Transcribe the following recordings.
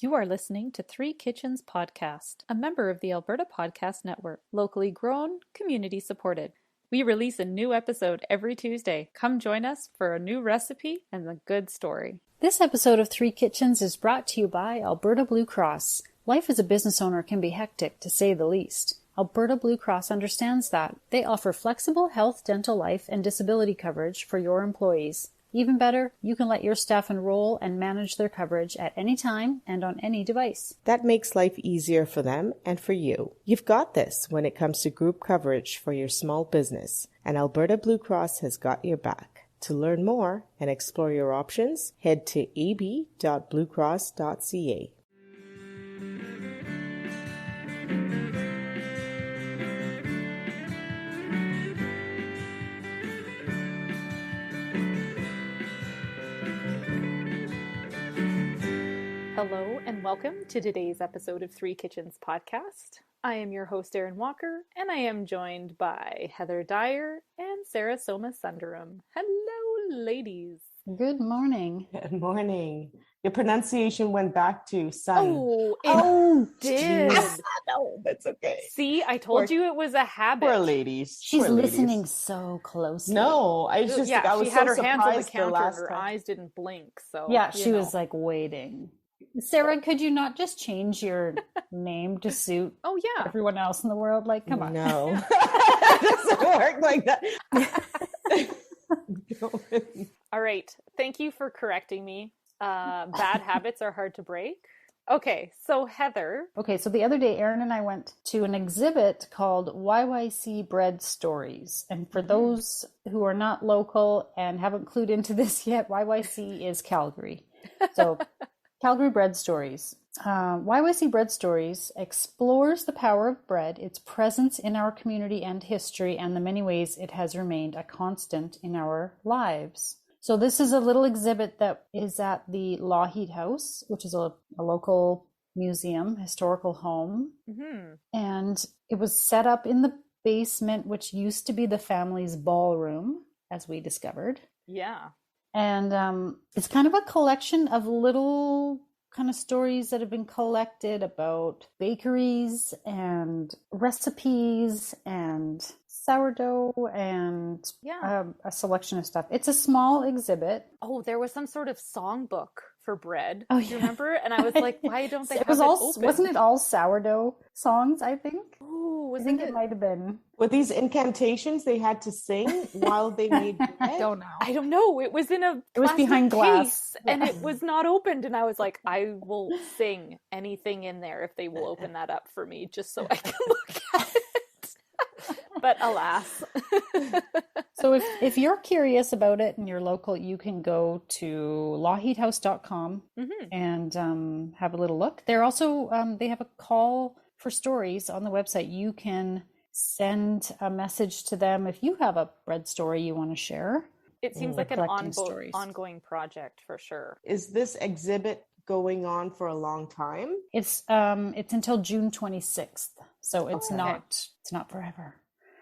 You are listening to Three Kitchens Podcast, a member of the Alberta Podcast Network, locally grown, community supported. We release a new episode every Tuesday. Come join us for a new recipe and a good story. This episode of Three Kitchens is brought to you by Alberta Blue Cross. Life as a business owner can be hectic, to say the least. Alberta Blue Cross understands that. They offer flexible health, dental, life, and disability coverage for your employees. Even better, you can let your staff enroll and manage their coverage at any time and on any device. That makes life easier for them and for you. You've got this when it comes to group coverage for your small business, and Alberta Blue Cross has got your back. To learn more and explore your options, head to ab.bluecross.ca. Hello and welcome to today's episode of Three Kitchens Podcast. I am your host, Erin Walker, and I am joined by Heather Dyer and Sarah Soma Sundaram. Hello, ladies. Good morning. Good morning. Your pronunciation went back to sun. Oh, it did. No, that's okay. See, I told you it was a habit. Poor ladies. She's Poor listening ladies. so closely. No, I was just, I was she had so her hands on the surprised counter and last her time. eyes didn't blink. So Yeah, she was like waiting. Sarah, could you not just change your name to suit everyone else in the world? Like, come on. No. It doesn't work like that. All right. Thank you for correcting me. Bad habits are hard to break. Okay, so Heather. Okay, so the other day, Erin and I went to an exhibit called Yyc Bread Stories. And for those who are not local and haven't clued into this yet, Yyc is Calgary. So Calgary Bread Stories. Yyc Bread Stories explores the power of bread, its presence in our community and history, and the many ways it has remained a constant in our lives. So this is a little exhibit that is at the Lougheed House, which is a local museum, historical home. Mm-hmm. And it was set up in the basement, which used to be the family's ballroom, as we discovered. Yeah. And it's kind of a collection of little kind of stories that have been collected about bakeries and recipes and sourdough and a selection of stuff. It's a small exhibit. Oh, there was some sort of songbook for bread. Oh, do you remember? And I was like, why don't they have it open? Wasn't it all sourdough songs, I think? Ooh, I think it might have been. With these incantations they had to sing while they made bread? I don't know. I don't know. It was in it was behind glass. And it was not opened. And I was like, I will sing anything in there if they will open that up for me, just so I can look at it. But alas. So if you're curious about it and you're local, you can go to lawheedhouse.com and have a little look. They're also, they have a call for stories on the website. You can send a message to them if you have a bread story you want to share. It seems like an ongoing project for sure. Is this exhibit going on for a long time? It's until June 26th. So it's not forever.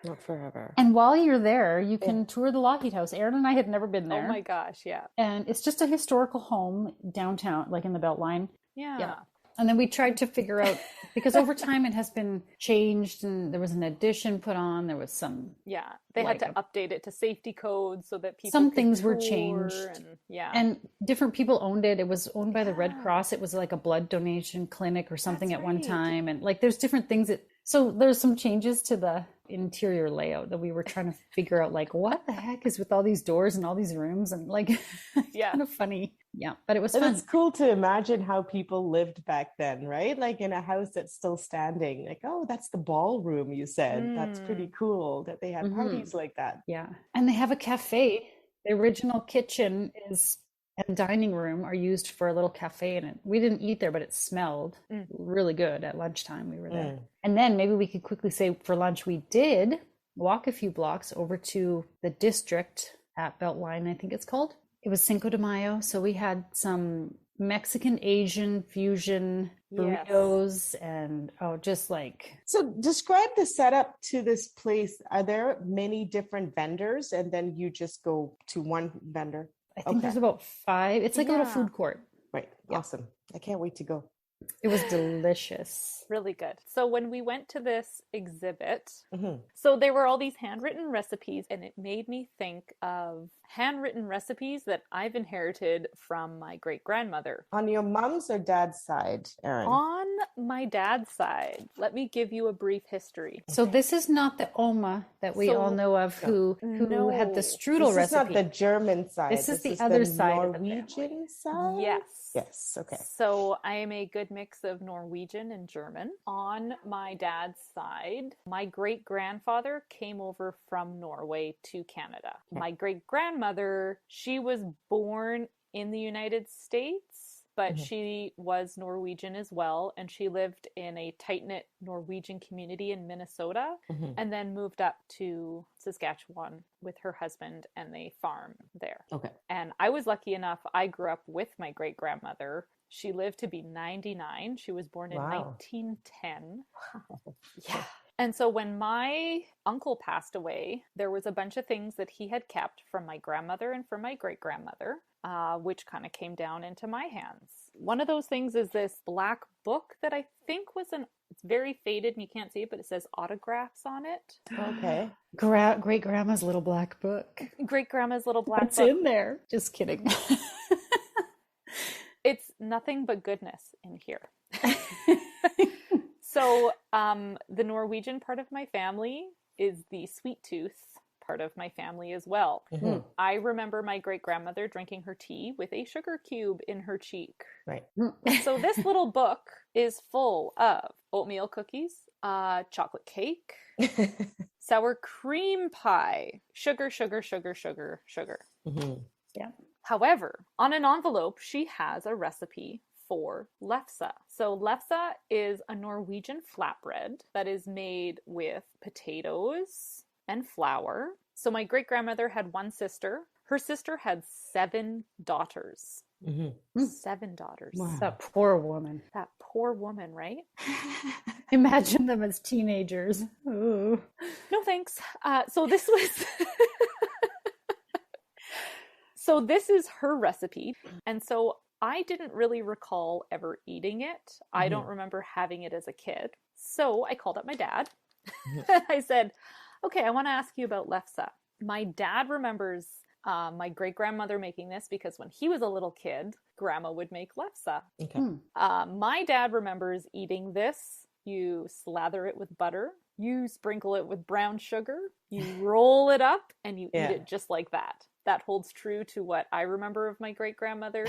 Not forever. And while you're there, you can tour the Lougheed House. Erin and I had never been there. Oh my gosh, yeah. And it's just a historical home downtown, like in the Beltline. Yeah. And then we tried to figure out, because over time it has been changed and there was an addition put on. There was some... Yeah, they had to update it to safety codes so that people some things were changed. And, and different people owned it. It was owned by the Red Cross. It was like a blood donation clinic or something at one time. And like there's different things that... So there's some changes to the interior layout that we were trying to figure out, like, what the heck is with all these doors and all these rooms? And like, kind of funny. Yeah, but it was fun. It's cool to imagine how people lived back then, right? Like in a house that's still standing. Like, oh, that's the ballroom you said. That's pretty cool that they had parties like that. Yeah. And they have a cafe. The original kitchen and dining room are used for a little cafe in it. We didn't eat there, but it smelled really good at lunchtime. We were there. And then maybe we could quickly say for lunch, we did walk a few blocks over to the district at Beltline, I think it's called. It was Cinco de Mayo. So we had some Mexican, Asian fusion burritos and just like... So describe the setup to this place. Are there many different vendors and then you just go to one vendor? I think there's about 5. It's like a little food court. Right. Yeah. Awesome. I can't wait to go. It was delicious. Really good. So when we went to this exhibit, Mm-hmm. so there were all these handwritten recipes, and it made me think of handwritten recipes that I've inherited from my great-grandmother. On your mom's or dad's side, Erin? On my dad's side, let me give you a brief history. So this is not the Oma that we all know of who had the strudel This recipe. is not the German side. This is the other side of the Norwegian side? Yes. Yes, okay. So I am a good mix of Norwegian and German. On my dad's side, my great-grandfather came over from Norway to Canada. Okay. My great-grandmother, she was born in the United States, but she was Norwegian as well, and she lived in a tight-knit Norwegian community in Minnesota, and then moved up to Saskatchewan with her husband, and they farm there. Okay. And I was lucky enough, I grew up with my great-grandmother. She lived to be 99. She was born in 1910. Wow. Yeah. And so when my uncle passed away, there was a bunch of things that he had kept from my grandmother and from my great-grandmother, which kind of came down into my hands. One of those things is this black book that I think was it's very faded and you can't see it, but it says autographs on it. Okay. Great-grandma's little black book. Great-grandma's little black What's book. in there? Just kidding. It's nothing but goodness in here. So the Norwegian part of my family is the sweet tooth part of my family as well. I remember my great-grandmother drinking her tea with a sugar cube in her cheek. Right. So this little book is full of oatmeal cookies, chocolate cake, sour cream pie, sugar. Yeah. However, on an envelope, she has a recipe for lefse. So lefse is a Norwegian flatbread that is made with potatoes and flour. So my great-grandmother had one sister. Her sister had 7 daughters. 7 daughters. Wow. That poor woman. That poor woman, right? Imagine them as teenagers. Ooh. No thanks. So this was... So this is her recipe. And so I didn't really recall ever eating it. I don't remember having it as a kid. So I called up my dad. I said, okay, I want to ask you about lefse. My dad remembers my great-grandmother making this because when he was a little kid, grandma would make lefse. Okay. My dad remembers eating this. You slather it with butter. You sprinkle it with brown sugar. You roll it up and you eat it just like that. That holds true to what I remember of my great-grandmother.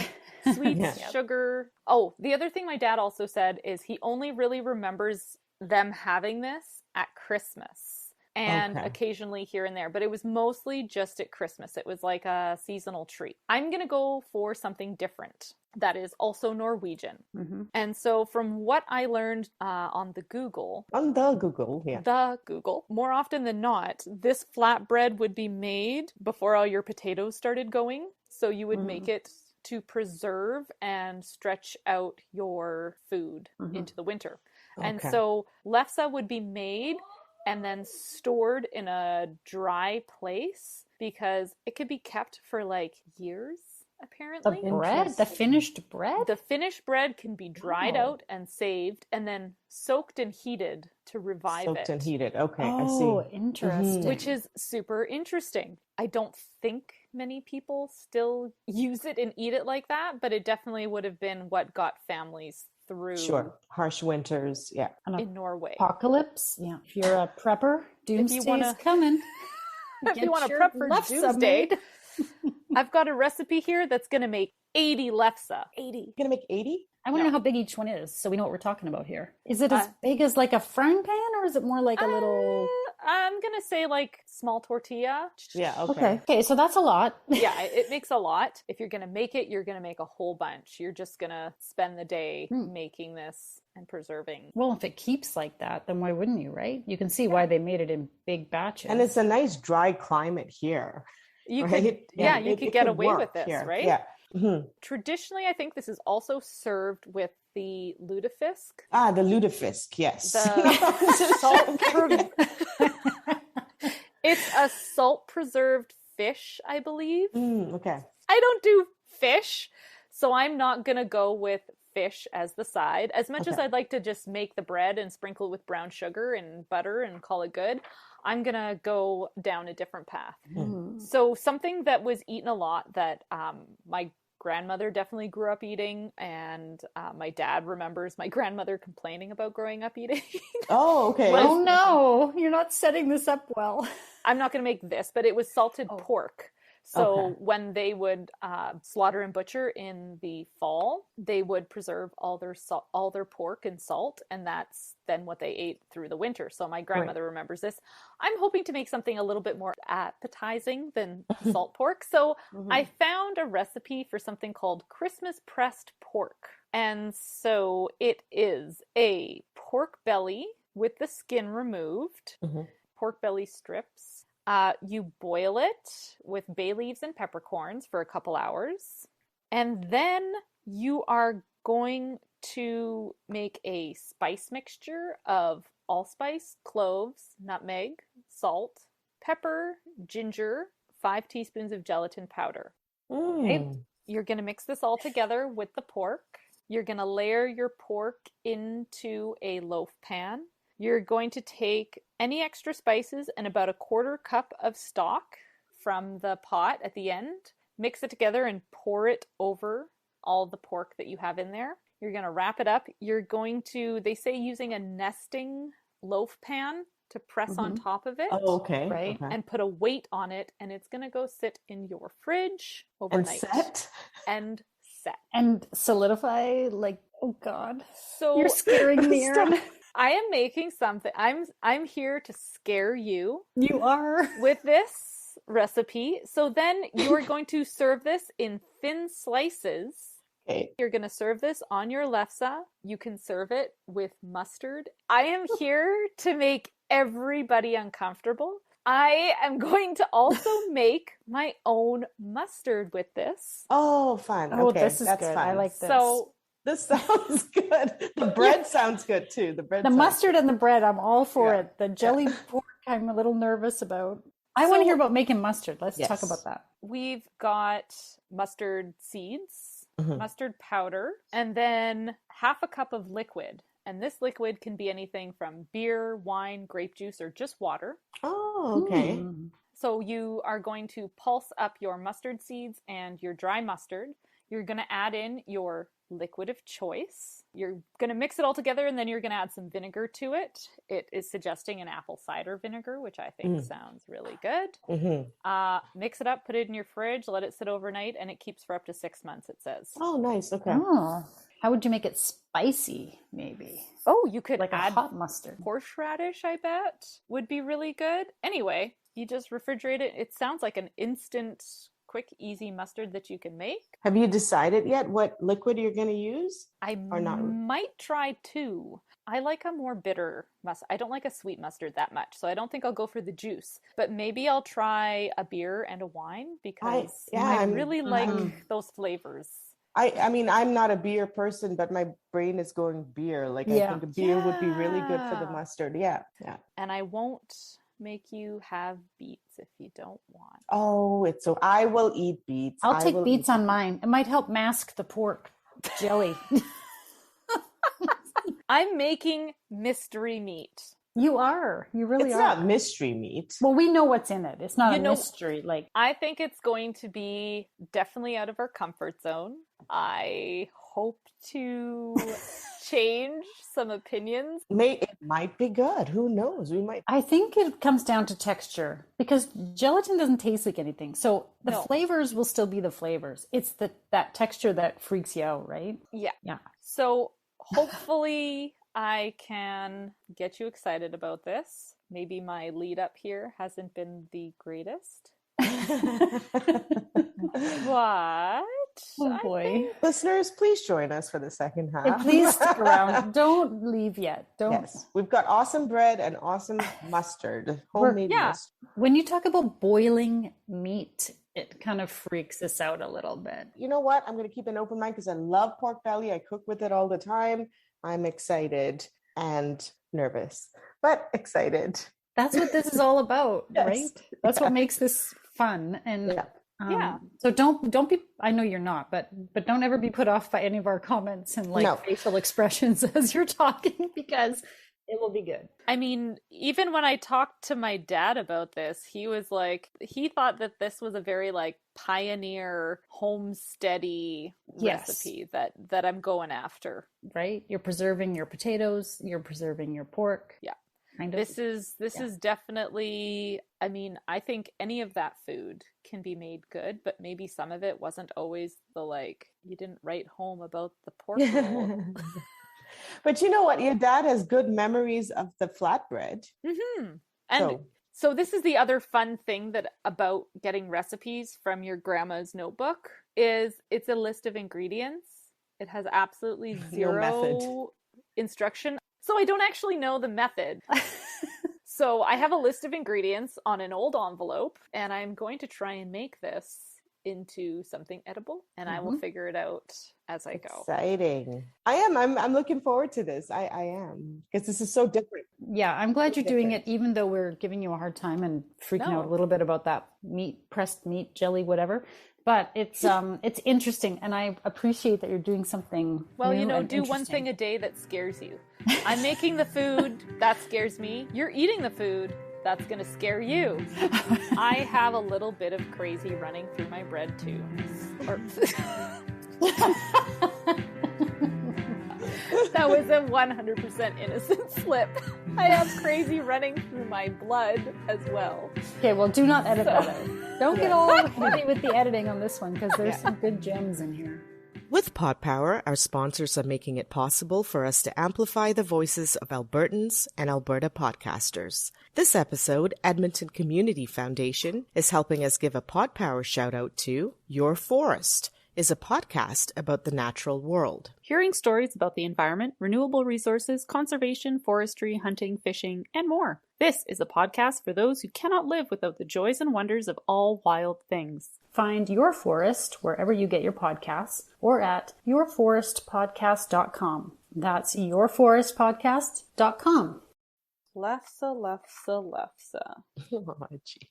Sweets, sugar. Oh, the other thing my dad also said is he only really remembers them having this at Christmas and occasionally here and there, but it was mostly just at Christmas. It was like a seasonal treat. I'm going to go for something different that is also Norwegian. And so from what I learned on the Google, more often than not, this flatbread would be made before all your potatoes started going. So you would make it to preserve and stretch out your food into the winter. And so lefse would be made and then stored in a dry place because it could be kept for like years. Apparently. The bread? The finished bread? The finished bread can be dried out and saved and then soaked and heated to revive it. Soaked and heated. Okay, I see. Oh, interesting. Which is super interesting. I don't think many people still use it and eat it like that, but it definitely would have been what got families through. Sure. Harsh winters. Yeah. In Norway. Apocalypse. Yeah. If you're a prepper, doomsday's coming. If you want to prep for doomsday, I've got a recipe here that's going to make 80 lefse. 80. You're going to make 80? I want to know how big each one is so we know what we're talking about here. Is it as big as like a frying pan or is it more like a little... I'm going to say like small tortilla. Yeah, okay. Okay, so that's a lot. Yeah, it makes a lot. If you're going to make it, you're going to make a whole bunch. You're just going to spend the day making this and preserving. Well, if it keeps like that, then why wouldn't you, right? You can see why they made it in big batches. And it's a nice dry climate here. You right? could, you could get away with this, here. right? Yeah. Traditionally, I think this is also served with the lutefisk. The lutefisk, yes. It's a salt preserved fish, I believe. Okay. I don't do fish, so I'm not gonna go with fish as the side. As much as Okay. I'd like to just make the bread and sprinkle it with brown sugar and butter and call it good, I'm gonna go down a different path. So something that was eaten a lot that my grandmother definitely grew up eating, and my dad remembers my grandmother complaining about growing up eating. Oh, okay. Oh no, you're not setting this up well. I'm not going to make this, but it was salted pork. So Okay. when they would slaughter and butcher in the fall, they would preserve all their pork in salt, and that's then what they ate through the winter. So my grandmother remembers this. I'm hoping to make something a little bit more appetizing than salt pork. So I found a recipe for something called Christmas pressed pork. And so it is a pork belly with the skin removed, pork belly strips. You boil it with bay leaves and peppercorns for a couple hours. And then you are going to make a spice mixture of allspice, cloves, nutmeg, salt, pepper, ginger, 5 teaspoons of gelatin powder. Okay? You're going to mix this all together with the pork. You're going to layer your pork into a loaf pan. You're going to take any extra spices and about a 1/4 cup of stock from the pot at the end. Mix it together and pour it over all the pork that you have in there. You're going to wrap it up. You're going to, they say, using a nesting loaf pan to press on top of it. Oh, okay. Right. Okay. And put a weight on it, and it's going to go sit in your fridge overnight. And set. And solidify, like, oh God. So you're scaring me, Erin. I am making something. I'm here to scare you. You are. With this recipe. So then you're going to serve this in thin slices. Okay. You're going to serve this on your lefse. You can serve it with mustard. I am here to make everybody uncomfortable. I am going to also make my own mustard with this. Oh, fun. Oh, Okay, this is that's good. fun. I like this. So this sounds good. The bread sounds good too. The mustard and the bread, I'm all for it. The jelly pork, I'm a little nervous about. I want to hear about making mustard. Let's talk about that. We've got mustard seeds, mustard powder, and then 1/2 cup of liquid. And this liquid can be anything from beer, wine, grape juice, or just water. Oh, okay. So you are going to pulse up your mustard seeds and your dry mustard. You're going to add in your liquid of choice. You're going to mix it all together, and then you're going to add some vinegar to it. It is suggesting an apple cider vinegar, which I think sounds really good. Mix it up, put it in your fridge, let it sit overnight, and it keeps for up to 6 months, it says. Oh, nice. Okay. Oh, how would you make it spicy, maybe? Oh, you could like add a hot mustard. Horseradish, I bet, would be really good. Anyway, you just refrigerate it. It sounds like an instant, quick, easy mustard that you can make. Have you decided yet what liquid you're going to use? I might try 2. I like a more bitter mustard. I don't like a sweet mustard that much, so I don't think I'll go for the juice. But maybe I'll try a beer and a wine because I really like those flavors. I mean, I'm not a beer person, but my brain is going beer. Like, I think a beer would be really good for the mustard. Yeah. And I won't make you have beets if you don't want. Oh, I will eat beets. I'll take beets on mine. It might help mask the pork jelly. I'm making mystery meat. You are. You really are. It's not mystery meat. Well, we know what's in it. It's not a mystery. Like, I think it's going to be definitely out of our comfort zone. I hope to change some opinions. It might be good. Who knows? I think it comes down to texture because gelatin doesn't taste like anything. So the flavors will still be the flavors. It's that texture that freaks you out, right? Yeah. So hopefully I can get you excited about this. Maybe my lead up here hasn't been the greatest. But oh boy. Listeners, please join us for the second half. And please stick around. Don't leave yet. Don't. Yes. We've got awesome bread and awesome mustard. Homemade mustard. When you talk about boiling meat, it kind of freaks us out a little bit. You know what? I'm going to keep an open mind because I love pork belly. I cook with it all the time. I'm excited and nervous, but excited. That's what this is all about, right? That's what makes this fun. And Yeah. So don't be, I know you're not, but don't ever be put off by any of our comments and like No. facial expressions as you're talking, because it will be good. I mean, even when I talked to my dad about this, he was like, he thought that this was a very like pioneer homesteady Yes. recipe that I'm going after. Right? You're preserving your potatoes, you're preserving your pork. Yeah. Kind of. This is definitely, I mean, I think any of that food can be made good, but maybe some of it wasn't always the like, you didn't write home about the pork roll. But you know what? Your dad has good memories of the flatbread. Mm-hmm. And so this is the other fun thing that about getting recipes from your grandma's notebook is it's a list of ingredients. It has absolutely zero method. instruction. So I don't actually know the method. So I have a list of ingredients on an old envelope, and I'm going to try and make this into something edible, and I will figure it out as I go. Exciting. I'm looking forward to this. I am, because this is so different. Yeah, I'm glad you're doing it, even though we're giving you a hard time and freaking out a little bit about that pressed meat, jelly, whatever. But it's interesting, and I appreciate that you're doing something. Well, new do one thing a day that scares you. I'm making the food, that scares me. You're eating the food, that's gonna scare you. I have a little bit of crazy running through my bread too. That was a 100% innocent slip. I have crazy running through my blood as well. Okay, well, do not edit that out. Don't get all heavy with the editing on this one, because there's some good gems in here. With Pod Power, our sponsors are making it possible for us to amplify the voices of Albertans and Alberta podcasters. This episode, Edmonton Community Foundation is helping us give a Pod Power shout out to Your Forest, is a podcast about the natural world. Hearing stories about the environment, renewable resources, conservation, forestry, hunting, fishing, and more. This is a podcast for those who cannot live without the joys and wonders of all wild things. Find Your Forest wherever you get your podcasts, or at yourforestpodcast.com. That's yourforestpodcast.com. Lefse. Oh, gee.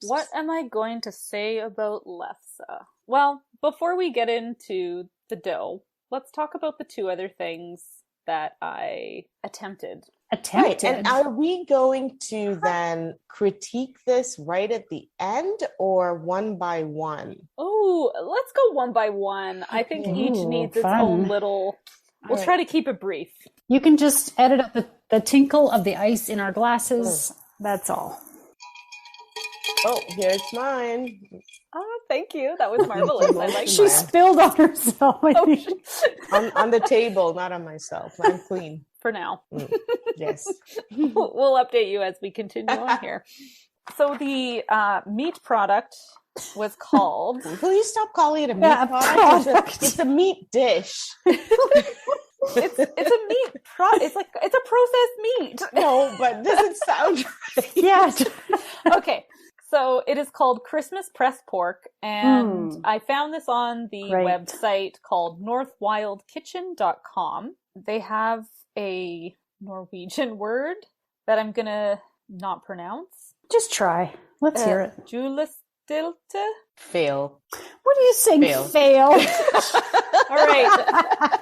What am I going to say about Lefse? Well, before we get into the dough, let's talk about the two other things that I attempted. Right. And are we going to then critique this right at the end, or one by one? Oh, let's go one by one. I think each needs its own little... We'll try to keep it brief. You can just edit up the tinkle of the ice in our glasses. That's all. Oh, here's mine. Oh, thank you. That was marvelous. I like She spilled on herself. On the table, not on myself. I'm clean. For now. Yes. We'll update you as we continue on here. So the meat product was called... Will you stop calling it a meat product? It's a meat dish. It's a meat product. It's a processed meat. No, but does it sound right? Yes. Okay. So it is called Christmas pressed pork, and I found this on the website called northwildkitchen.com. They have a Norwegian word that I'm gonna not pronounce. Just try. Let's hear it. Julesylte? Fail. What are you saying? Fail. All right.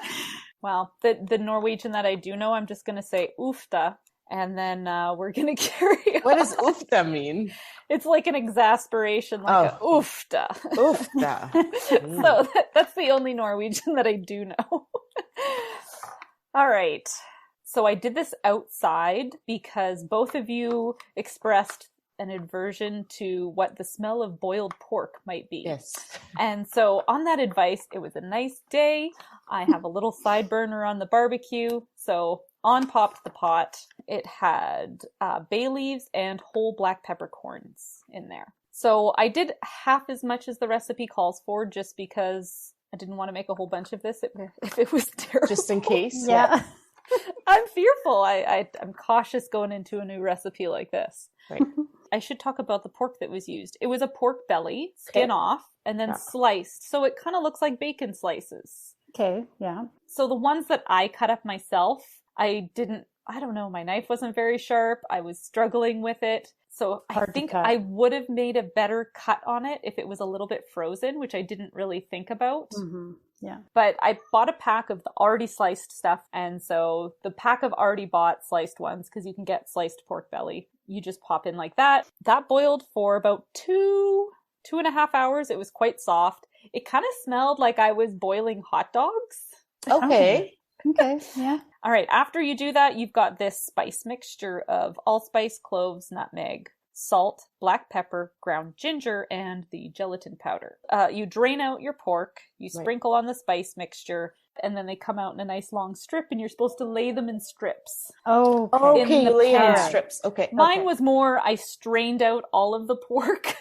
Well, the Norwegian that I do know, I'm just gonna say Uff-da. And then we're going to carry on. What does Uff-da mean? It's like an exasperation, like a Uff-da. Uff-da. So that's the only Norwegian that I do know. All right. So I did this outside because both of you expressed an aversion to what the smell of boiled pork might be. Yes. And so on that advice, it was a nice day. I have a little side burner on the barbecue. So on popped the pot. It had bay leaves and whole black peppercorns in there. So I did half as much as the recipe calls for, just because I didn't want to make a whole bunch of this if it was terrible. Just in case? Yeah. I'm fearful. I'm cautious going into a new recipe like this. Right. I should talk about the pork that was used. It was a pork belly, skin off, and then sliced. So it kind of looks like bacon slices. Okay, yeah. So the ones that I cut up myself, I don't know, my knife wasn't very sharp. I was struggling with it. So I Hard to think cut. I would have made a better cut on it if it was a little bit frozen, which I didn't really think about. Mm-hmm. Yeah. But I bought a pack of the already sliced stuff. And so the pack of already bought sliced ones, because you can get sliced pork belly, you just pop in like that. That boiled for about 2.5 hours. It was quite soft. It kind of smelled like I was boiling hot dogs. Okay. Okay. Yeah. All right, after you do that, you've got this spice mixture of allspice, cloves, nutmeg, salt, black pepper, ground ginger, and the gelatin powder. You drain out your pork, you sprinkle on the spice mixture, and then they come out in a nice long strip, and you're supposed to lay them in strips. Oh, Okay, you lay it in pan. strips. Okay. Mine was more, I strained out all of the pork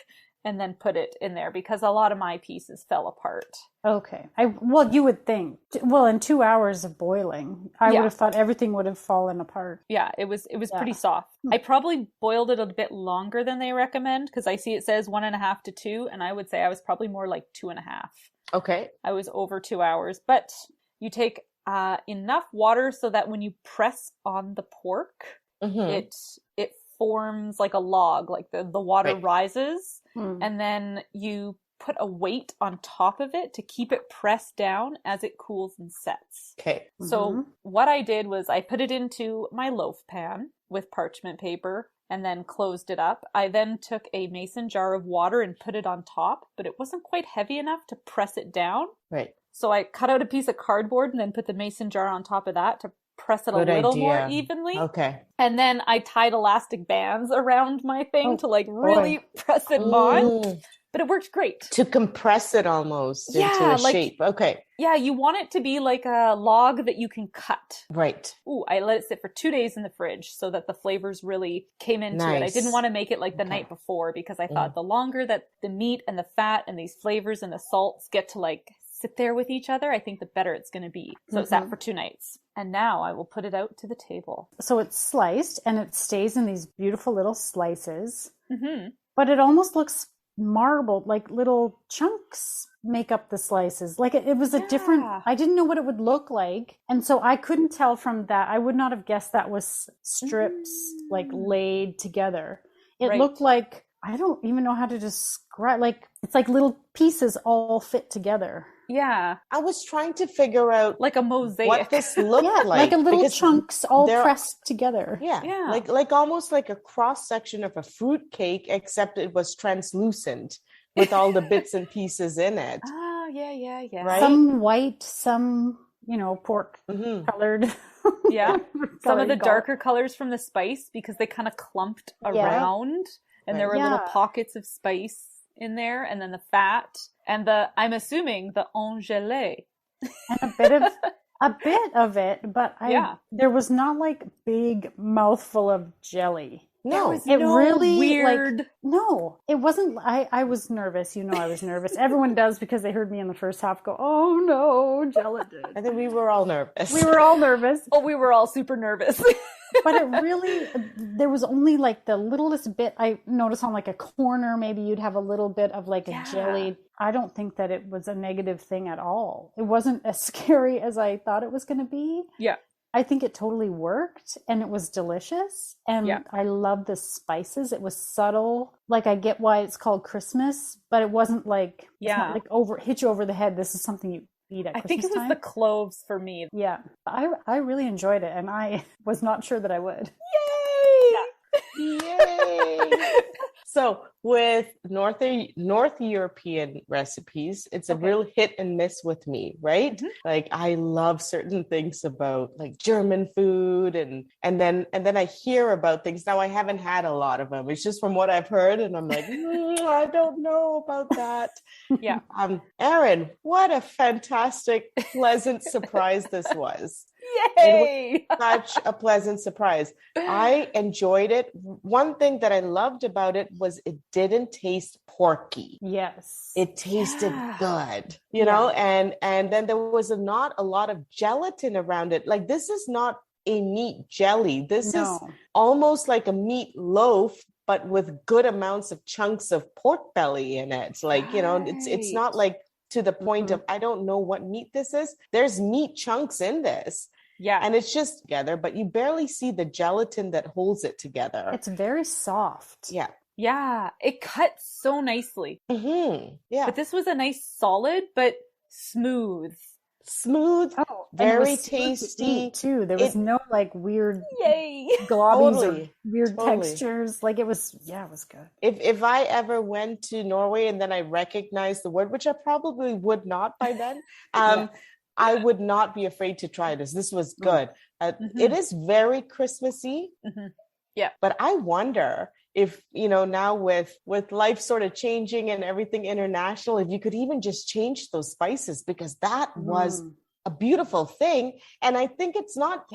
and then put it in there because a lot of my pieces fell apart. Okay. Well, you would think. Well, in 2 hours of boiling, I would have thought everything would have fallen apart. Yeah, it was pretty soft. I probably boiled it a bit longer than they recommend because I see it says 1.5 to 2, and I would say I was probably more like 2.5. Okay. I was over 2 hours, but you take enough water so that when you press on the pork, it forms like a log, like the water rises, and then you put a weight on top of it to keep it pressed down as it cools and sets. Okay. So what I did was I put it into my loaf pan with parchment paper and then closed it up. I then took a mason jar of water and put it on top, but it wasn't quite heavy enough to press it down. Right. So I cut out a piece of cardboard and then put the mason jar on top of that to press it a little more evenly. Okay. And then I tied elastic bands around my thing to like really press it on. But it worked great. To compress it almost into a shape. Okay. Yeah, you want it to be like a log that you can cut. Right. Ooh, I let it sit for 2 days in the fridge so that the flavors really came into it. I didn't want to make it like the night before because I thought the longer that the meat and the fat and these flavors and the salts get to like sit there with each other, I think the better it's going to be. So it sat for 2 nights. And now I will put it out to the table. So it's sliced and it stays in these beautiful little slices. But it almost looks marbled, like little chunks make up the slices. Like it was a different, I didn't know what it would look like. And so I couldn't tell from that. I would not have guessed that was strips like laid together. It looked like, I don't even know how to describe, like it's like little pieces all fit together. Yeah. I was trying to figure out like a mosaic what this looked like a little chunks all pressed together. Yeah. Like almost like a cross section of a fruit cake, except it was translucent with all the bits and pieces in it. Oh, yeah. Right? Some white, some, pork colored. Yeah. Some of the darker colors from the spice because they kind of clumped around and there were little pockets of spice in there, and then the fat and I'm assuming the gelée. And a bit of it, but there was not like big mouthful of jelly. No, it really weird. No, it wasn't. I was nervous. I was nervous. Everyone does because they heard me in the first half go, "Oh no, gelatin." I think we were all nervous. We were all nervous. Oh, we were all super nervous. But it really, there was only like the littlest bit. I noticed on like a corner, maybe you'd have a little bit of like a jelly. I don't think that it was a negative thing at all. It wasn't as scary as I thought it was going to be. Yeah. I think it totally worked and it was delicious. And I love the spices. It was subtle. Like I get why it's called Christmas, but it wasn't like, it's not like hit you over the head. This is something you eat at Christmas I think it was time. the cloves for me. Yeah. I really enjoyed it and I was not sure that I would. Yay! Yay! So with North European recipes, it's a real hit and miss with me, right? Like I love certain things about like German food and then I hear about things. Now I haven't had a lot of them. It's just from what I've heard and I'm like, I don't know about that. Yeah. Erin, what a fantastic, pleasant surprise this was. Yay! It was such a pleasant surprise. I enjoyed it. One thing that I loved about it was it didn't taste porky. Yes. It tasted good, you know, and then there was not a lot of gelatin around it. Like this is not a meat jelly. This is almost like a meat loaf, but with good amounts of chunks of pork belly in it. Like, it's not like to the point of, I don't know what meat this is. There's meat chunks in this. Yeah. And it's just together, but you barely see the gelatin that holds it together. It's very soft. Yeah. Yeah. It cut so nicely. Yeah. But this was a nice solid, but smooth. Smooth, Oh, and it very was smooth to tasty eat, too. There was no like weird Yay. globbies Totally. or weird Totally. textures. Like it was good. If I ever went to Norway and then I recognized the word, which I probably would not by then, I would not be afraid to try this. This was good. It is very Christmassy. Yeah. But I wonder if, now with life sort of changing and everything international, if you could even just change those spices, because that was a beautiful thing. And I think it's not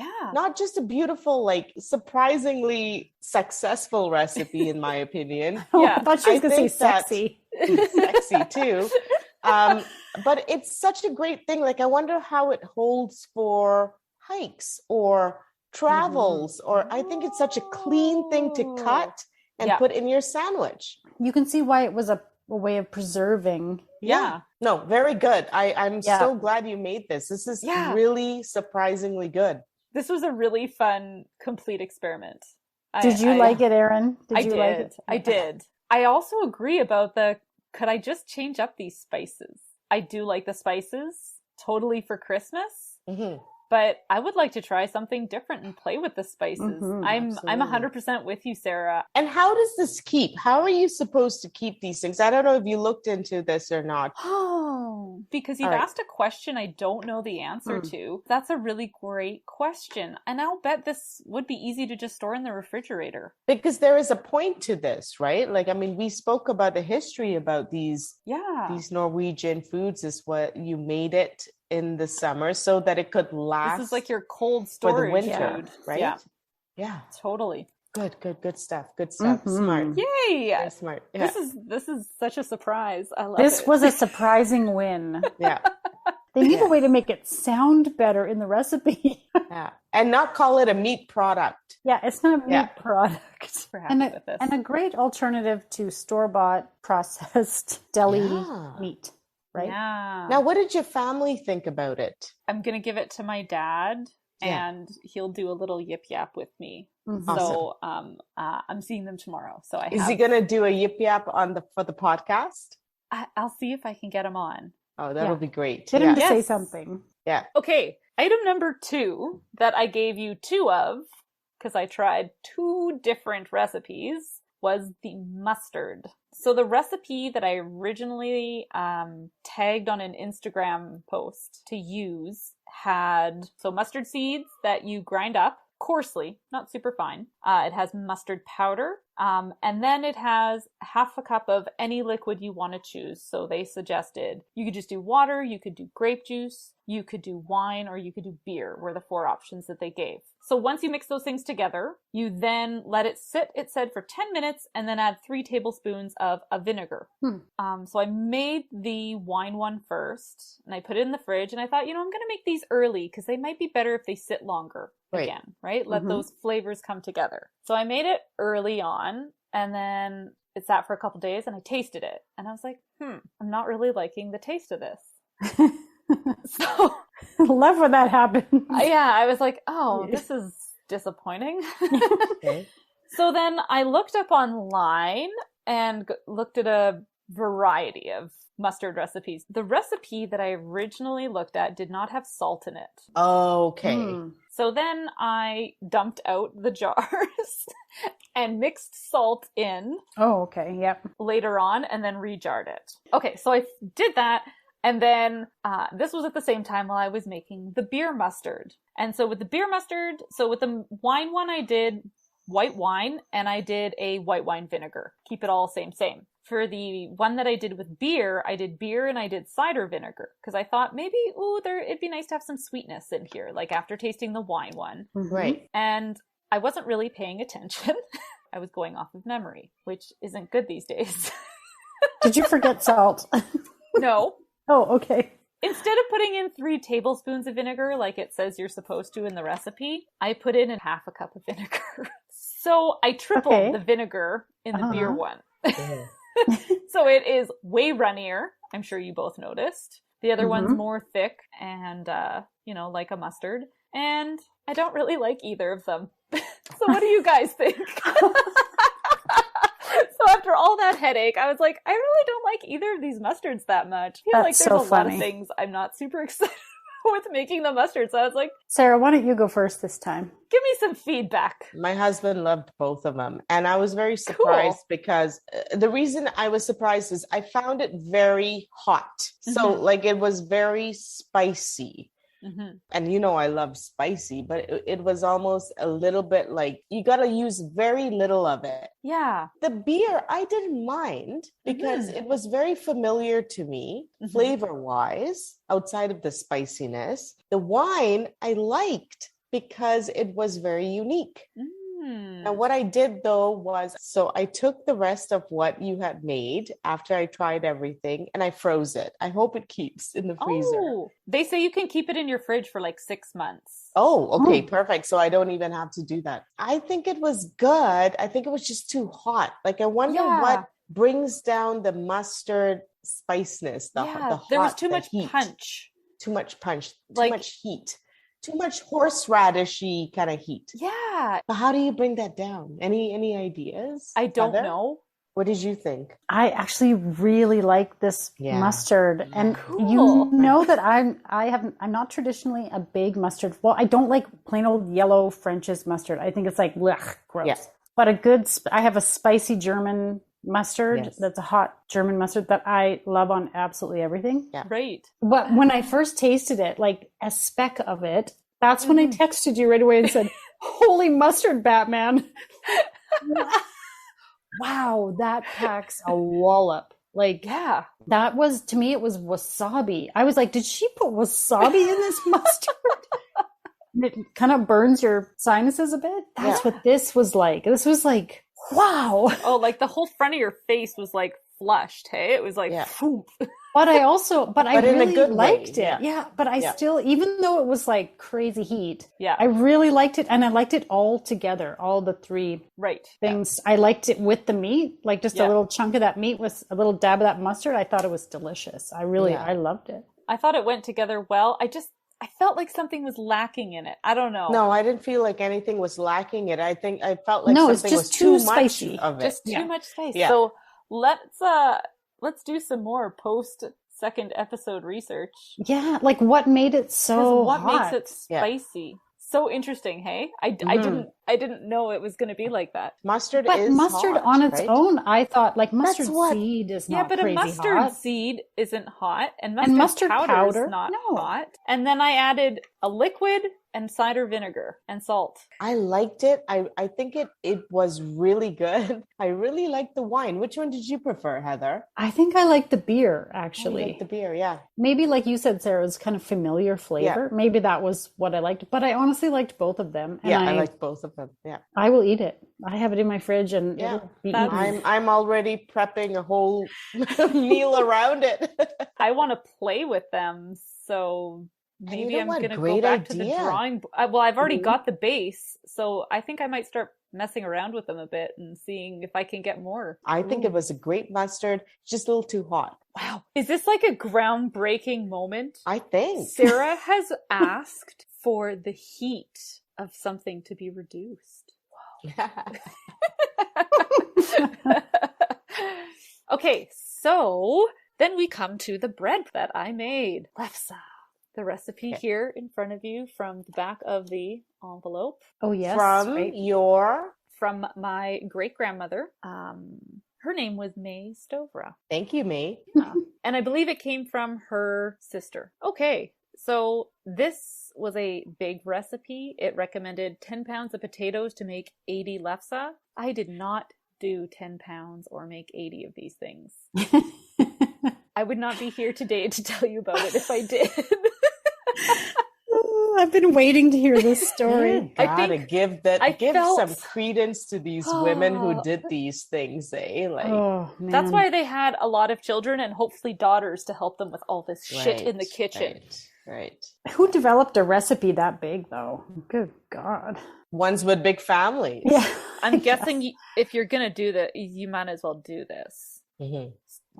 just a beautiful, like surprisingly successful recipe, in my opinion. I thought she was going to say sexy. Sexy too. But it's such a great thing. Like, I wonder how it holds for hikes or travels, or I think it's such a clean thing to cut and put in your sandwich. You can see why it was a way of preserving. Yeah. No, very good. I'm so glad you made this. This is really surprisingly good. This was a really fun, complete experiment. Did you like it, Erin? I did. I also agree about could I just change up these spices? I do like the spices, totally for Christmas. But I would like to try something different and play with the spices. I'm 100% with you, Sarah. And how does this keep? How are you supposed to keep these things? I don't know if you looked into this or not. Oh, because you've asked a question I don't know the answer to. That's a really great question. And I'll bet this would be easy to just store in the refrigerator. Because there is a point to this, right? Like, I mean, we spoke about the history about these Norwegian foods, is what you made it in the summer so that it could last. This is like your cold storage for the winter, food, right? Yeah, totally. Good stuff. Good stuff. Smart. Yay! Very smart. Yeah. This is such a surprise. I love this it. was a surprising win. Yeah. They need a way to make it sound better in the recipe. And not call it a meat product. Yeah, it's not a meat product. We're happy with this. And a great alternative to store-bought processed deli meat. Right? Yeah. Now, what did your family think about it? I'm going to give it to my dad, and he'll do a little yip yap with me. Awesome. So I'm seeing them tomorrow. So Is he going to do a yip yap for the podcast? I'll see if I can get him on. Oh, that'll be great. Get him to say something. Yeah. Okay. Item number 2 that I gave you 2 of, because I tried 2 different recipes, was the mustard. So the recipe that I originally tagged on an Instagram post to use had mustard seeds that you grind up coarsely, not super fine. It has mustard powder, and then it has half a cup of any liquid you want to choose. So they suggested you could just do water, you could do grape juice, you could do wine, or you could do beer, were the 4 options that they gave. So once you mix those things together, you then let it sit, it said, for 10 minutes, and then add 3 tablespoons of a vinegar. So I made the wine one first, and I put it in the fridge, and I thought, I'm going to make these early, because they might be better if they sit longer again, right? Let those flavors come together. So I made it early on, and then it sat for a couple days, and I tasted it. And I was like, I'm not really liking the taste of this. So love when that happens. I was like, this is disappointing. Okay. So then I looked up online and looked at a variety of mustard recipes. The recipe that I originally looked at did not have salt in it. Okay. So then I dumped out the jars and mixed salt in. Oh, okay. Yep. Later on, and then rejarred it. Okay, so I did that. And then this was at the same time while I was making the beer mustard. And so with the beer mustard, with the wine one, I did white wine, and I did a white wine vinegar. Keep it all same. For the one that I did with beer, I did beer and I did cider vinegar. Because I thought maybe, it'd be nice to have some sweetness in here, like after tasting the wine one. Right. And I wasn't really paying attention. I was going off of memory, which isn't good these days. Did you forget salt? No. Oh, okay. Instead of putting in 3 tablespoons of vinegar, like it says you're supposed to in the recipe, I put in half a cup of vinegar. So I tripled the vinegar in the beer one. So it is way runnier. I'm sure you both noticed. The other one's more thick and, like a mustard. and I don't really like either of them. So what do you guys think? So after all that headache, I was like, I really don't like either of these mustards that much. I feel like there's a lot of things I'm not super excited with making the mustard. So I was like, Sarah, why don't you go first this time? Give me some feedback. My husband loved both of them. And I was very surprised because the reason I was surprised is I found it very hot. So like it was very spicy. And you know, I love spicy, but it was almost a little bit like you got to use very little of it. Yeah. The beer, I didn't mind because it was very familiar to me, flavor wise, outside of the spiciness. The wine I liked because it was very unique. And what I did though was, so I took the rest of what you had made after I tried everything and I froze it. I hope it keeps in the freezer. Oh, they say you can keep it in your fridge for like 6 months. Oh, okay, perfect. So I don't even have to do that. I think it was good. I think it was just too hot. Like I wonder what brings down the mustard spiciness, the hot, there was too much heat. punch. Too much punch, too much heat. Too much horseradishy kind of heat. Yeah. But how do you bring that down? Any ideas? I don't know. What did you think? I actually really like this mustard. And you know that I'm not traditionally a big mustard. Well, I don't like plain old yellow French's mustard. I think it's like blech, gross. Yeah. But I have a spicy German mustard that's a hot German mustard that I love on absolutely everything. Yeah. Right. But when I first tasted it, like a speck of it, that's when I texted you right away and said, holy mustard, Batman. Wow, that packs a wallop. Like, that was, to me, it was wasabi. I was like, did she put wasabi in this mustard? It kind of burns your sinuses a bit. That's what this was like. This was like, wow. Oh, like the whole front of your face was like flushed, hey? It was like, But I really liked way. it. Yeah, but I still, even though it was like crazy heat, yeah, I really liked it. And I liked it all together, all the three things. Yeah. I liked it with the meat, like just a little chunk of that meat with a little dab of that mustard. I thought it was delicious. I loved it. I thought it went together well. I felt like something was lacking in it. I don't know. No, I didn't feel like anything was lacking in it. I think I felt like something was too spicy. Much of it. Just too much spice. Yeah. So let's do some more post second episode research. Yeah, like what made it so what hot? makes it spicy? So interesting, hey? I didn't know it was going to be like that. Mustard but is mustard hot, on its right? own, I thought like mustard seed is not but crazy a mustard hot. seed isn't hot, and mustard powder is not hot. And then I added a liquid and cider vinegar and salt. I liked it. I think it was really good. I really liked the wine. Which one did you prefer, Heather? I think I like the beer, actually. I like the beer, yeah. Maybe like you said, Sarah, it was kind of familiar flavor. Yeah. Maybe that was what I liked. But I honestly liked both of them. And I liked both of them, yeah. I will eat it. I have it in my fridge and it'll be eaten. I'm already prepping a whole meal around it. I want to play with them, so... Maybe I'm going to go back to the drawing board. Well, I've already got the base, so I think I might start messing around with them a bit and seeing if I can get more. I think it was a great mustard, just a little too hot. Wow. Is this like a groundbreaking moment? I think. Sarah has asked for the heat of something to be reduced. Wow. Okay, so then we come to the bread that I made. Lefse. The recipe here in front of you from the back of the envelope. Oh, yes. From my great-grandmother. Her name was May Stovra. Thank you, May. And I believe it came from her sister. Okay, so this was a big recipe. It recommended 10 pounds of potatoes to make 80 lefse. I did not do 10 pounds or make 80 of these things. I would not be here today to tell you about it if I did. I've been waiting to hear this story. You gotta give some credence to these women who did these things, eh? That's why they had a lot of children and hopefully daughters to help them with all this shit in the kitchen. Right. Who developed a recipe that big, though? Good God. Ones with big families. Yeah. I'm guessing if you're gonna do that, you might as well do this. Mm-hmm.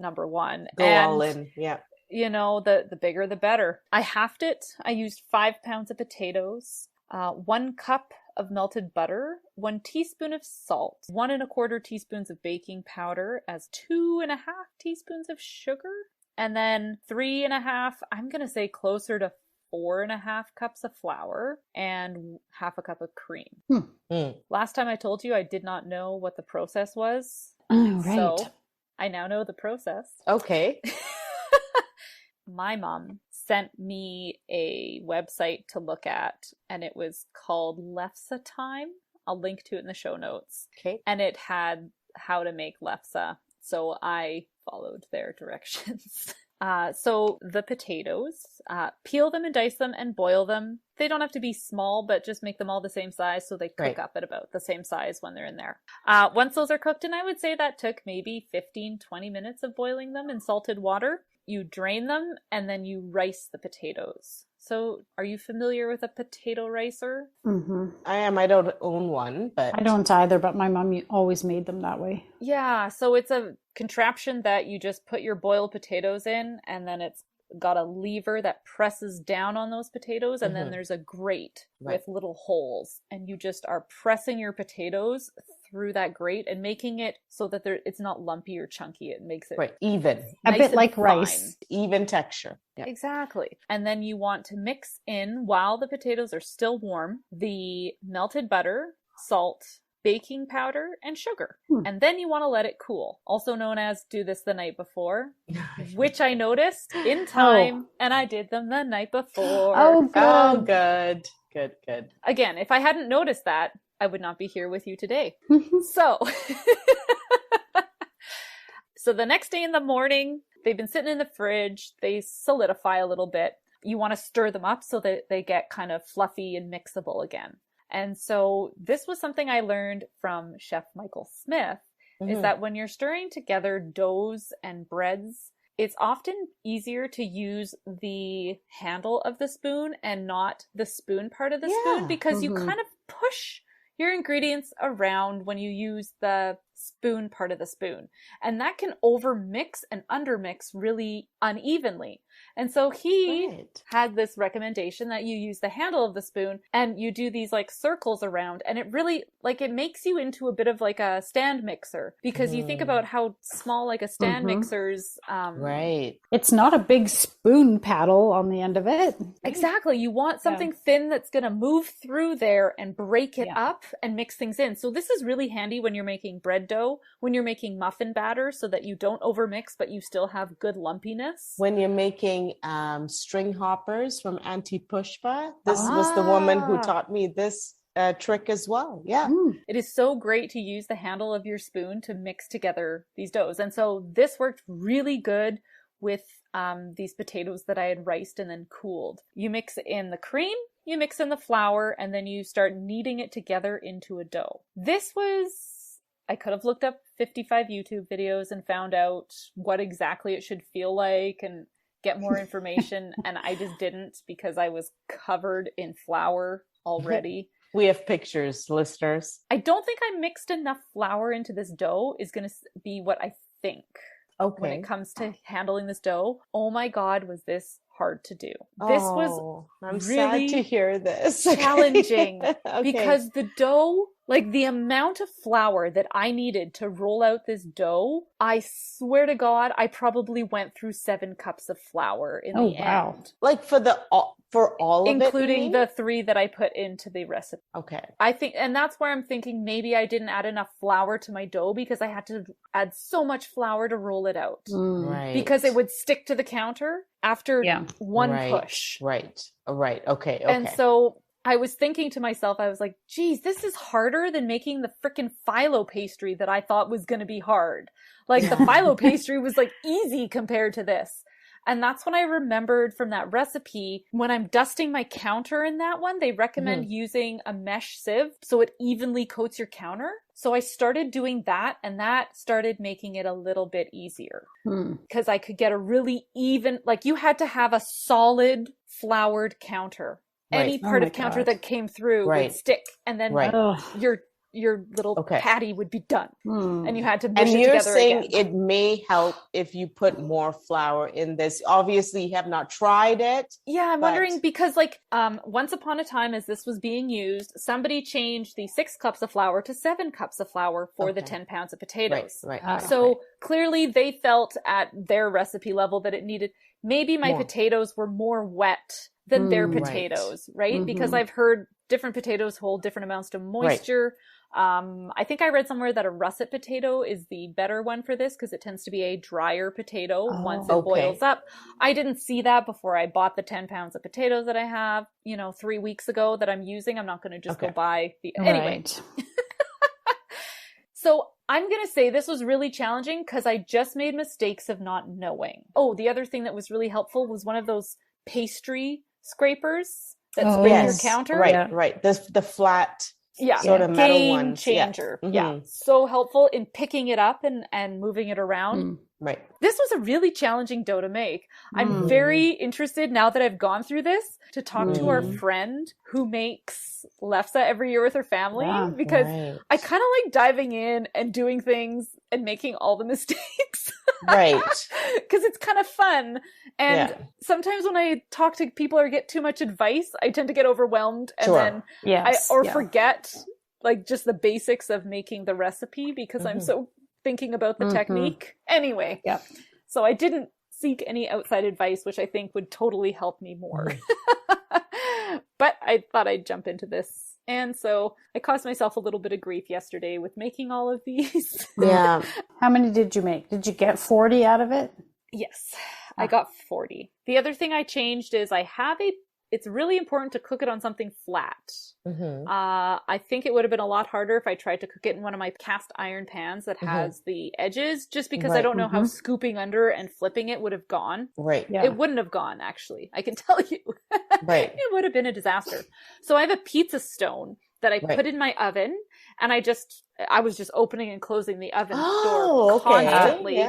Number one. Go all in. Yeah. the bigger the better. I halved it. I used 5 pounds of potatoes, 1 cup of melted butter, 1 teaspoon of salt, 1¼ teaspoons of baking powder, as 2½ teaspoons of sugar, and then 3½, I'm going to say closer to 4½ cups of flour, and ½ cup of cream. Last time I told you I did not know what the process was. Right. So I now know the process. Okay. My mom sent me a website to look at, and it was called Lefse Time. I'll link to it in the show notes. Okay. And it had how to make lefse. So I followed their directions. So the potatoes, peel them and dice them and boil them. They don't have to be small, but just make them all the same size so they cook up at about the same size when they're in there. Once those are cooked, and I would say that took maybe 15-20 minutes of boiling them in salted water, you drain them and then you rice the potatoes. So are you familiar with a potato ricer? Mm-hmm. I am. I don't own one, but... I don't either, but my mom always made them that way. Yeah, so it's a contraption that you just put your boiled potatoes in, and then it's got a lever that presses down on those potatoes, and then there's a grate with little holes, and you just are pressing your potatoes through that grate and making it so that it's not lumpy or chunky. It makes it even. Nice, a bit like fine. rice. Even texture. Yeah. Exactly. And then you want to mix in, while the potatoes are still warm, the melted butter, salt, baking powder, and sugar. And then you want to let it cool, also known as do this the night before, which I noticed in time, and I did them the night before. Oh, good. Oh, good. Good. Again, if I hadn't noticed that, I would not be here with you today. So the next day in the morning, they've been sitting in the fridge, they solidify a little bit. You want to stir them up so that they get kind of fluffy and mixable again. And so this was something I learned from Chef Michael Smith, is that when you're stirring together doughs and breads, it's often easier to use the handle of the spoon and not the spoon part of the spoon, because you kind of push your ingredients around when you use the spoon part of the spoon. And that can overmix and undermix really unevenly. And so he had this recommendation that you use the handle of the spoon and you do these like circles around, and it really it makes you into a bit of like a stand mixer, because you think about how small like a stand mixer's It's not a big spoon paddle on the end of it. Exactly. You want something thin that's going to move through there and break it up and mix things in. So this is really handy when you're making bread dough, when you're making muffin batter, so that you don't overmix but you still have good lumpiness. When you're making string hoppers from Auntie Pushpa, this was the woman who taught me this trick as well. Yeah. It is so great to use the handle of your spoon to mix together these doughs. And so this worked really good with these potatoes that I had riced and then cooled. You mix in the cream, you mix in the flour, and then you start kneading it together into a dough. I could have looked up 55 YouTube videos and found out what exactly it should feel like and get more information, and I just didn't, because I was covered in flour already. We have pictures, listeners. I don't think I mixed enough flour into this dough is going to be what I think. When it comes to handling this dough. Oh my God, was this hard to do. This was I'm really sad to hear this. challenging because the dough, like the amount of flour that I needed to roll out this dough, I swear to God, I probably went through 7 cups of flour in the end. Like for all of it? Including the 3 that I put into the recipe. Okay. I think, and that's where I'm thinking maybe I didn't add enough flour to my dough because I had to add so much flour to roll it out. Right. Because it would stick to the counter after one push. Right. Okay. And so I was thinking to myself, I was like, geez, this is harder than making the frickin' phyllo pastry that I thought was going to be hard. Like the phyllo pastry was like easy compared to this. And that's when I remembered from that recipe, when I'm dusting my counter in that one, they recommend using a mesh sieve so it evenly coats your counter. So I started doing that, and that started making it a little bit easier because I could get a really even, like you had to have a solid floured counter. Any part of counter that came through would stick, and then your your little Okay. patty would be done. Hmm. And you had to And mush it you're together saying again. it may help if you put more flour in this. Obviously, you have not tried it. Yeah, I'm but- wondering because like once upon a time as this was being used, somebody changed the 6 cups of flour to 7 cups of flour for the Okay. 10 pounds of potatoes. Right. Ah. So clearly they felt at their recipe level that it needed, maybe my More. potatoes were more wet than their Right. potatoes, right? Because Mhm. I've heard different potatoes hold different amounts of moisture. I think I read somewhere that a russet potato is the better one for this because it tends to be a drier potato once it okay. boils up. I didn't see that before I bought the 10 pounds of potatoes that I have, 3 weeks ago that I'm using. I'm not going to just go buy the... Anyway. Right. So I'm going to say this was really challenging because I just made mistakes of not knowing. Oh, the other thing that was really helpful was one of those pastry scrapers that scrape your counter. Right. The flat sort of metal game ones. changer. Yeah. Yeah. So helpful in picking it up and moving it around. Right. This was a really challenging dough to make. I'm very interested now that I've gone through this to talk to our friend who makes lefse every year with her family because I kind of like diving in and doing things and making all the mistakes. Right. Because it's kind of fun. And sometimes when I talk to people or get too much advice, I tend to get overwhelmed and then forget like just the basics of making the recipe because I'm so thinking about the technique. Anyway, so I didn't seek any outside advice, which I think would totally help me more. But I thought I'd jump into this. And so I caused myself a little bit of grief yesterday with making all of these. Yeah. How many did you make? Did you get 40 out of it? Yes, I got 40. The other thing I changed is it's really important to cook it on something flat. I think it would have been a lot harder if I tried to cook it in one of my cast iron pans that has the edges, just because I don't know how scooping under and flipping it would have gone. Right. Yeah. It wouldn't have gone, actually. I can tell you. Right. It would have been a disaster. So I have a pizza stone that I put in my oven, and I was just opening and closing the oven door constantly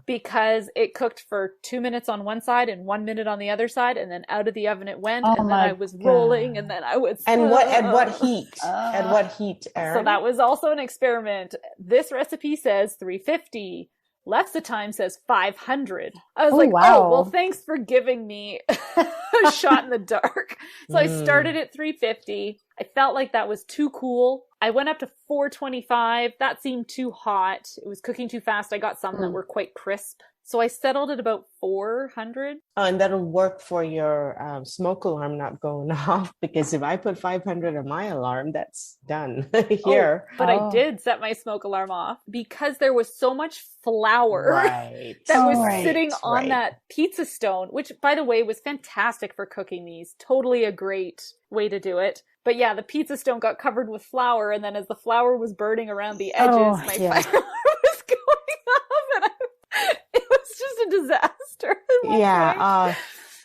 because it cooked for 2 minutes on one side and 1 minute on the other side, and then out of the oven it went, and then I was rolling, and then I was... And at what heat? At what heat, Erin? So that was also an experiment. This recipe says 350. Lefse time says 500. I was well, thanks for giving me a shot in the dark. So I started at 350. I felt like that was too cool. I went up to 425. That seemed too hot. It was cooking too fast. I got some that were quite crisp. So I settled at about 400. Oh, and that'll work for your smoke alarm not going off, because if I put 500 on my alarm, that's done here. But I did set my smoke alarm off because there was so much flour that was sitting on that pizza stone, which, by the way, was fantastic for cooking these. Totally a great way to do it. But yeah, the pizza stone got covered with flour, and then as the flour was burning around the edges, my fire alarm was going off, and it was just a disaster.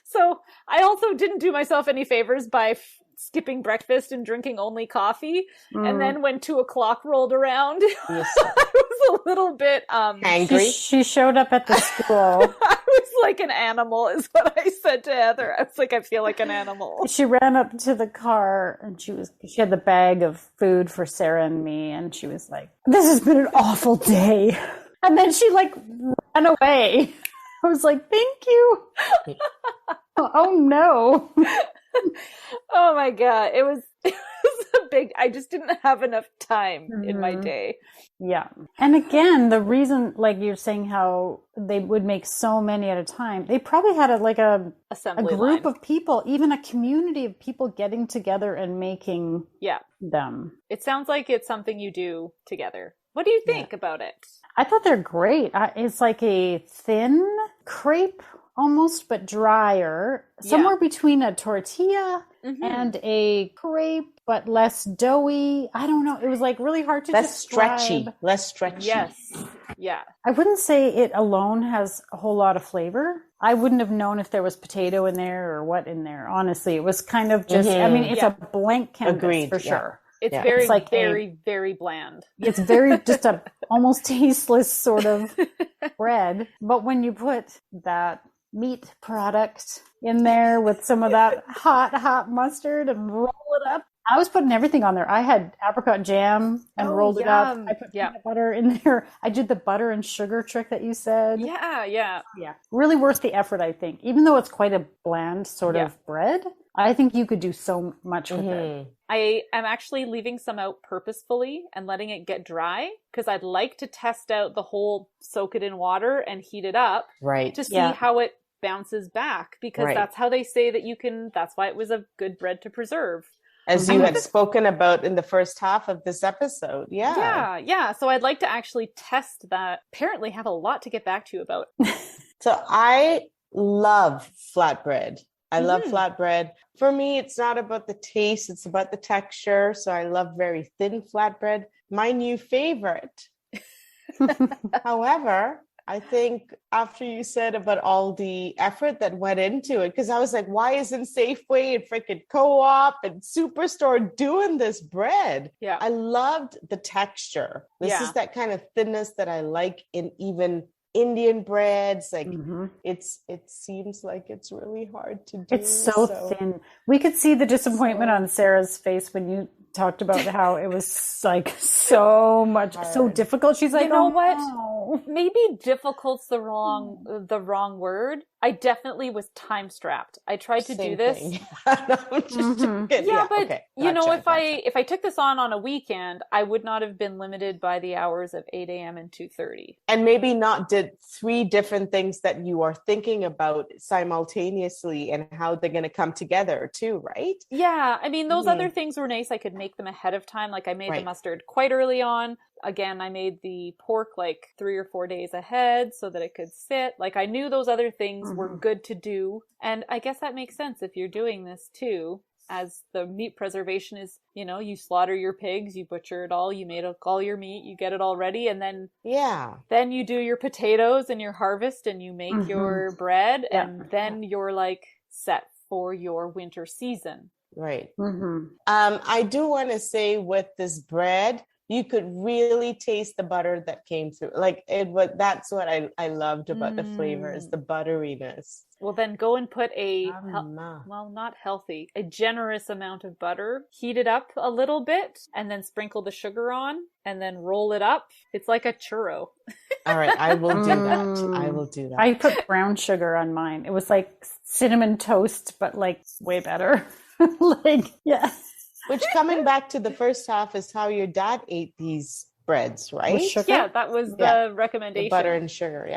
So I also didn't do myself any favors by skipping breakfast and drinking only coffee. And then when 2:00 rolled around, I was a little bit angry. She showed up at the school. I was like an animal, is what I said to Heather. I was like, I feel like an animal. She ran up to the car and she had the bag of food for Sarah and me, and she was like, "This has been an awful day." And then she ran away. I was like, "Thank you." Oh no. Oh my God. It was a big, I just didn't have enough time in my day. Yeah. And again, the reason, like you're saying how they would make so many at a time, they probably had a assembly group line of people, even a community of people getting together and making them. It sounds like it's something you do together. What do you think about it? I thought they're great. It's like a thin crepe almost, but drier. Somewhere between a tortilla and a crepe, but less doughy. I don't know. It was like really hard to describe. Less stretchy. Yes. Yeah. I wouldn't say it alone has a whole lot of flavor. I wouldn't have known if there was potato in there or what in there. Honestly, it was kind of just, I mean, it's a blank canvas for sure. It's very, like very, very bland. It's very just a almost tasteless sort of bread. But when you put that meat product in there with some of that hot mustard and roll it up, I was putting everything on there. I had apricot jam and rolled it up. I put peanut butter in there. I did the butter and sugar trick that you said. Yeah. Really worth the effort, I think. Even though it's quite a bland sort of bread, I think you could do so much with it. I am actually leaving some out purposefully and letting it get dry because I'd like to test out the whole soak it in water and heat it up to see how it bounces back, because that's how they say that you can, that's why it was a good bread to preserve. As you had spoken about in the first half of this episode. Yeah. So I'd like to actually test that. Apparently have a lot to get back to you about. So I love flatbread. I love flatbread. For me, it's not about the taste, it's about the texture. So I love very thin flatbread. My new favorite. However, I think after you said about all the effort that went into it, because I was like, why isn't Safeway and freaking Co-op and Superstore doing this bread? Yeah. I loved the texture. This is that kind of thinness that I like in even Indian breads. Like it seems like it's really hard to do. It's so thin. We could see the disappointment on Sarah's face when you talked about how it was like so much, so difficult. She's like, you know what? No. Maybe difficult's the wrong word. I definitely was time strapped. I tried to do this. You know, if I took this on a weekend, I would not have been limited by the hours of 8 a.m. and 2:30. And maybe not did 3 different things that you are thinking about simultaneously and how they're going to come together too, right? Yeah. I mean, those other things were nice. I could make them ahead of time. Like I made the mustard quite early on. Again, I made the pork like 3 or 4 days ahead so that it could sit. Like I knew those other things were good to do. And I guess that makes sense if you're doing this too, as the meat preservation is, you know, you slaughter your pigs, you butcher it all, you made all your meat, you get it all ready. And then, then you do your potatoes and your harvest and you make your bread and then you're like set for your winter season. Right. I do want to say with this bread, you could really taste the butter that came through. Like that's what I loved about the flavors, the butteriness. Well, then go and put not healthy, a generous amount of butter, heat it up a little bit, and then sprinkle the sugar on, and then roll it up. It's like a churro. All right, I will do that. I will do that. I put brown sugar on mine. It was like cinnamon toast, but like way better. Which, coming back to the first half, is how your dad ate these breads, right? Yeah, that was the recommendation. The butter and sugar,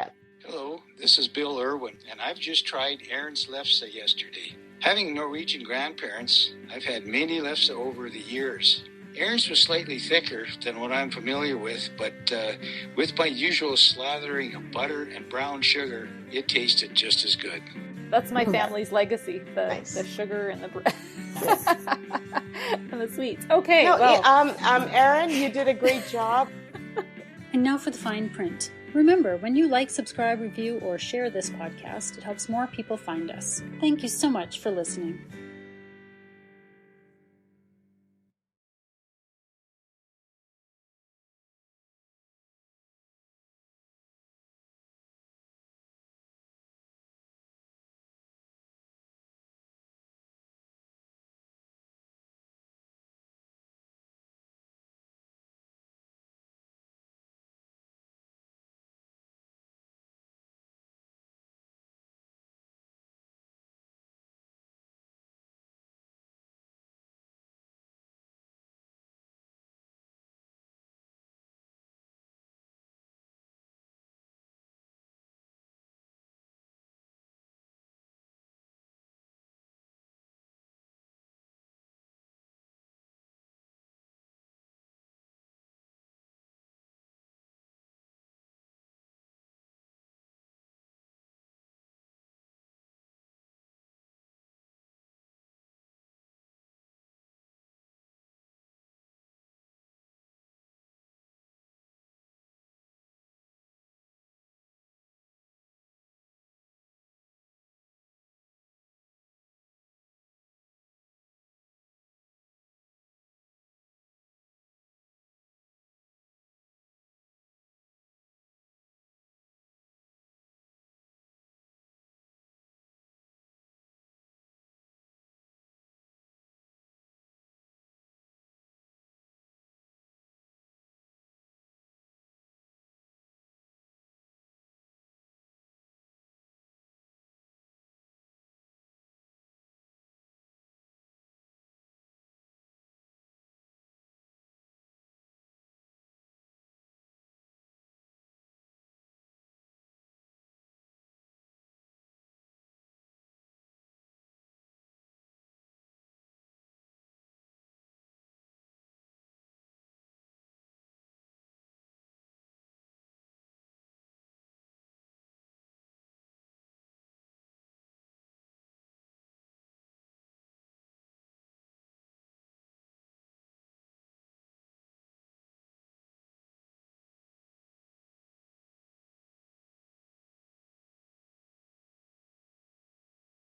Hello, this is Bill Irwin, and I've just tried Erin's Lefse yesterday. Having Norwegian grandparents, I've had many Lefse over the years. Erin's was slightly thicker than what I'm familiar with, but with my usual slathering of butter and brown sugar, it tasted just as good. That's my family's legacy, the sugar and the bread. And the sweets. Okay. Erin, you did a great job. And now for the fine print. Remember, when you like, subscribe, review, or share this podcast, it helps more people find us. Thank you so much for listening.